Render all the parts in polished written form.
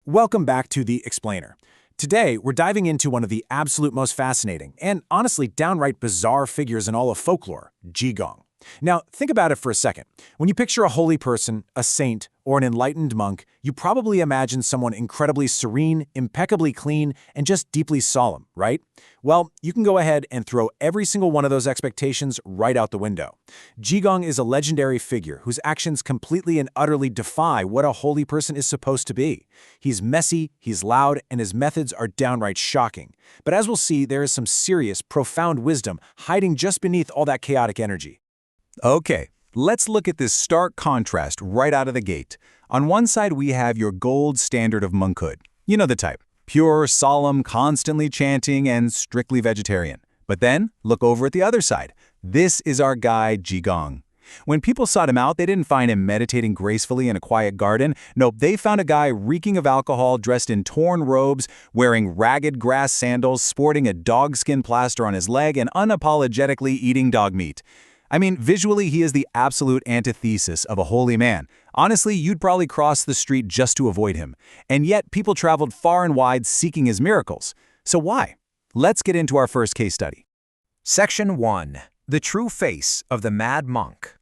Welcome back to The Explainer. Today, we're diving into one of the absolute most fascinating and honestly downright bizarre figures in all of folklore, Ji Gong. Now, think about it for a second. When you picture a holy person, a saint, or an enlightened monk, you probably imagine someone incredibly serene, impeccably clean, and just deeply solemn, right? Well, you can go ahead and throw every single one of those expectations right out the window. Ji Gong is a legendary figure whose actions completely and utterly defy what a holy person is supposed to be. He's messy, he's loud, and his methods are downright shocking. But as we'll see, there is some serious, profound wisdom hiding just beneath all that chaotic energy. Okay, let's look at this stark contrast right out of the gate. On one side, we have your gold standard of monkhood. You know the type. Pure, solemn, constantly chanting, and strictly vegetarian. But then, look over at the other side. This is our guy, Ji Gong. When people sought him out, they didn't find him meditating gracefully in a quiet garden. Nope, they found a guy reeking of alcohol, dressed in torn robes, wearing ragged grass sandals, sporting a dogskin plaster on his leg, and unapologetically eating dog meat. I mean, visually, he is the absolute antithesis of a holy man. Honestly, you'd probably cross the street just to avoid him. And yet, people traveled far and wide seeking his miracles. So why? Let's get into our first case study. Section 1. The True Face of the Mad Monk.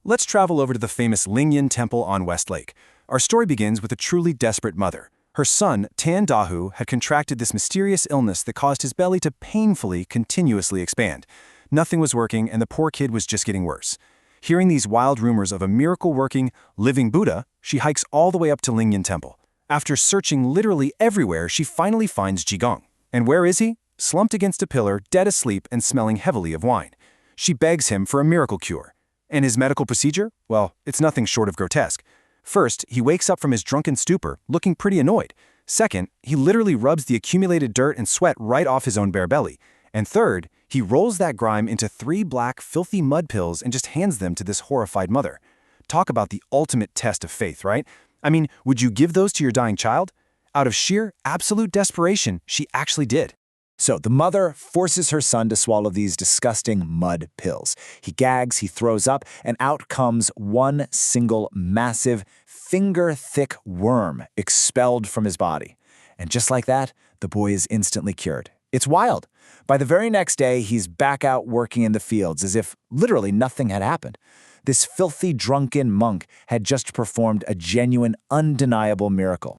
Let's travel over to the famous Lingyan Temple on Westlake. Our story begins with a truly desperate mother. Her son, Tan Dahu, had contracted this mysterious illness that caused his belly to painfully, continuously expand. Nothing was working, and the poor kid was just getting worse. Hearing these wild rumors of a miracle-working, living Buddha, she hikes all the way up to Lingyan Temple. After searching literally everywhere, she finally finds Ji Gong. And where is he? Slumped against a pillar, dead asleep and smelling heavily of wine. She begs him for a miracle cure. And his medical procedure? Well, it's nothing short of grotesque. First, he wakes up from his drunken stupor, looking pretty annoyed. Second, he literally rubs the accumulated dirt and sweat right off his own bare belly. And third, he rolls that grime into 3 black, filthy mud pills and just hands them to this horrified mother. Talk about the ultimate test of faith, right? I mean, would you give those to your dying child? Out of sheer, absolute desperation, she actually did. So the mother forces her son to swallow these disgusting mud pills. He gags, he throws up, and out comes one single massive, finger-thick worm expelled from his body. And just like that, the boy is instantly cured. It's wild. By the very next day, he's back out working in the fields as if literally nothing had happened. This filthy, drunken monk had just performed a genuine, undeniable miracle.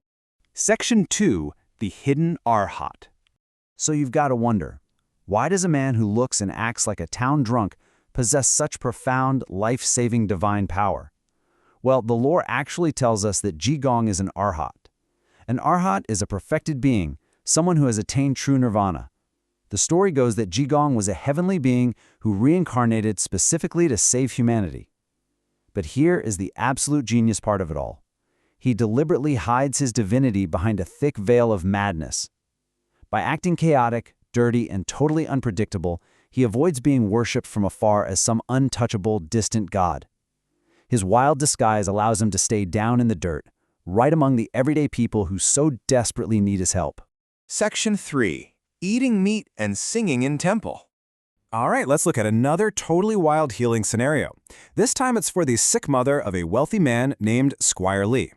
Section 2. The Hidden Arhat. So you've got to wonder, why does a man who looks and acts like a town drunk possess such profound, life-saving divine power? Well, the lore actually tells us that Ji Gong is an Arhat. An Arhat is a perfected being, someone who has attained true nirvana. The story goes that Ji Gong was a heavenly being who reincarnated specifically to save humanity. But here is the absolute genius part of it all. He deliberately hides his divinity behind a thick veil of madness. By acting chaotic, dirty, and totally unpredictable, he avoids being worshipped from afar as some untouchable, distant god. His wild disguise allows him to stay down in the dirt, right among the everyday people who so desperately need his help. Section 3. Eating meat and singing in temple. All right, let's look at another totally wild healing scenario. This time it's for the sick mother of a wealthy man named Squire Lee.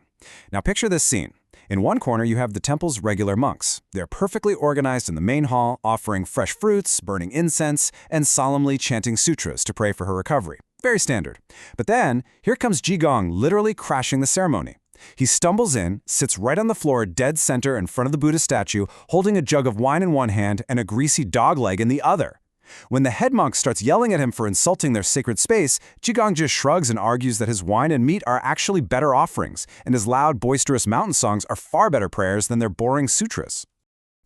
Now picture this scene. In one corner, you have the temple's regular monks. They're perfectly organized in the main hall, offering fresh fruits, burning incense, and solemnly chanting sutras to pray for her recovery. Very standard. But then, here comes Ji Gong literally crashing the ceremony. He stumbles in, sits right on the floor dead center in front of the Buddha statue, holding a jug of wine in one hand and a greasy dog leg in the other. When the head monk starts yelling at him for insulting their sacred space, Ji Gong just shrugs and argues that his wine and meat are actually better offerings, and his loud, boisterous mountain songs are far better prayers than their boring sutras.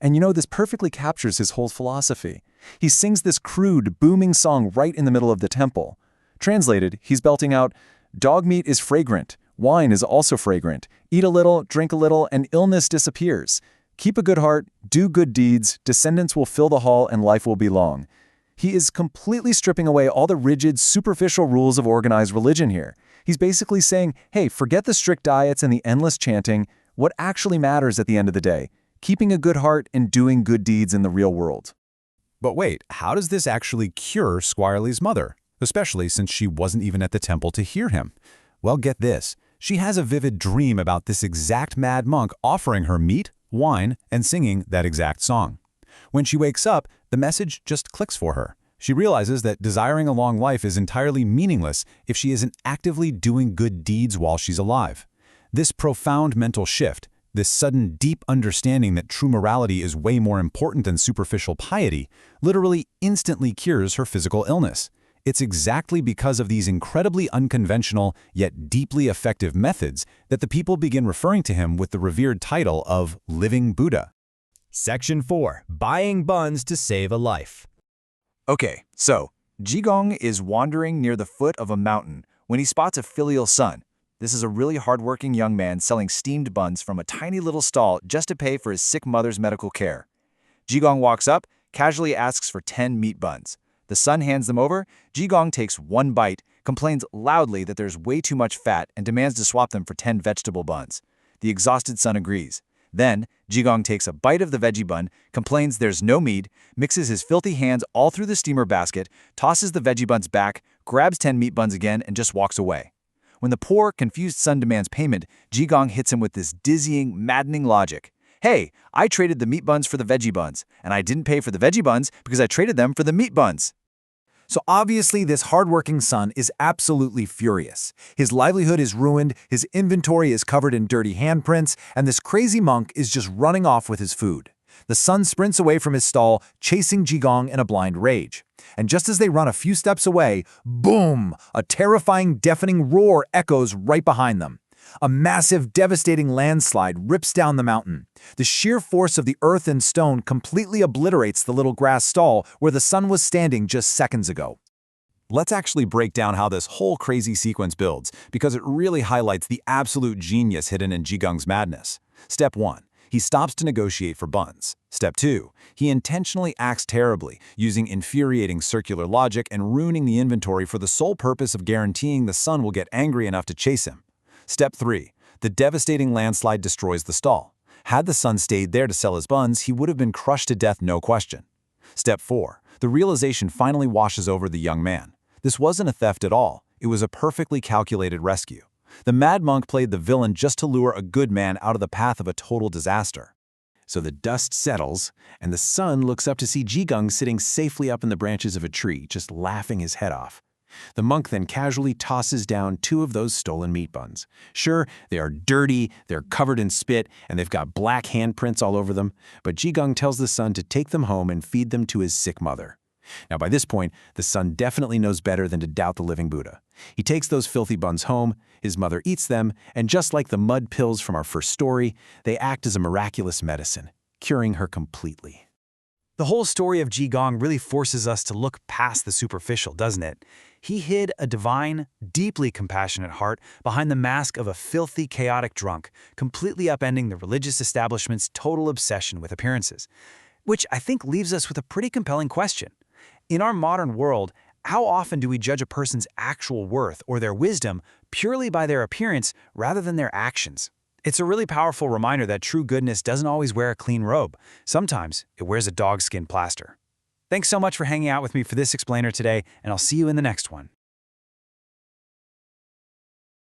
And you know, this perfectly captures his whole philosophy. He sings this crude, booming song right in the middle of the temple. Translated, he's belting out, "Dog meat is fragrant. Wine is also fragrant. Eat a little, drink a little, and illness disappears. Keep a good heart, do good deeds, descendants will fill the hall, and life will be long." He is completely stripping away all the rigid, superficial rules of organized religion here. He's basically saying, hey, forget the strict diets and the endless chanting. What actually matters at the end of the day? Keeping a good heart and doing good deeds in the real world. But wait, how does this actually cure Squire Lee's mother? Especially since she wasn't even at the temple to hear him. Well, get this. She has a vivid dream about this exact mad monk offering her meat, wine, and singing that exact song. When she wakes up, the message just clicks for her. She realizes that desiring a long life is entirely meaningless if she isn't actively doing good deeds while she's alive. This profound mental shift, this sudden deep understanding that true morality is way more important than superficial piety, literally instantly cures her physical illness. It's exactly because of these incredibly unconventional yet deeply effective methods that the people begin referring to him with the revered title of Living Buddha. Section 4. Buying buns to save a life. Okay, so Ji Gong is wandering near the foot of a mountain when he spots a filial son. This is a really hardworking young man selling steamed buns from a tiny little stall just to pay for his sick mother's medical care. Ji Gong walks up, casually asks for 10 meat buns. The son hands them over. Ji Gong takes one bite, complains loudly that there's way too much fat, and demands to swap them for 10 vegetable buns. The exhausted son agrees. Then, Ji Gong takes a bite of the veggie bun, complains there's no meat, mixes his filthy hands all through the steamer basket, tosses the veggie buns back, grabs 10 meat buns again, and just walks away. When the poor, confused son demands payment, Ji Gong hits him with this dizzying, maddening logic. Hey, I traded the meat buns for the veggie buns, and I didn't pay for the veggie buns because I traded them for the meat buns. So obviously this hardworking son is absolutely furious. His livelihood is ruined, his inventory is covered in dirty handprints, and this crazy monk is just running off with his food. The son sprints away from his stall, chasing Ji Gong in a blind rage. And just as they run a few steps away, boom! A terrifying, deafening roar echoes right behind them. A massive, devastating landslide rips down the mountain. The sheer force of the earth and stone completely obliterates the little grass stall where the son was standing just seconds ago. Let's actually break down how this whole crazy sequence builds, because it really highlights the absolute genius hidden in Ji Gong's madness. Step 1. He stops to negotiate for buns. Step 2. He intentionally acts terribly, using infuriating circular logic and ruining the inventory for the sole purpose of guaranteeing the son will get angry enough to chase him. Step 3. The devastating landslide destroys the stall. Had the son stayed there to sell his buns, he would have been crushed to death, no question. Step 4. The realization finally washes over the young man. This wasn't a theft at all. It was a perfectly calculated rescue. The mad monk played the villain just to lure a good man out of the path of a total disaster. So the dust settles, and the son looks up to see Ji Gong sitting safely up in the branches of a tree, just laughing his head off. The monk then casually tosses down 2 of those stolen meat buns. Sure, they are dirty, they're covered in spit, and they've got black handprints all over them, but Ji Gong tells the son to take them home and feed them to his sick mother. Now, by this point, the son definitely knows better than to doubt the living Buddha. He takes those filthy buns home, his mother eats them, and just like the mud pills from our first story, they act as a miraculous medicine, curing her completely. The whole story of Ji Gong really forces us to look past the superficial, doesn't it? He hid a divine, deeply compassionate heart behind the mask of a filthy, chaotic drunk, completely upending the religious establishment's total obsession with appearances. Which I think leaves us with a pretty compelling question. In our modern world, how often do we judge a person's actual worth or their wisdom purely by their appearance rather than their actions? It's a really powerful reminder that true goodness doesn't always wear a clean robe. Sometimes it wears a dogskin plaster. Thanks so much for hanging out with me for this explainer today, and I'll see you in the next one.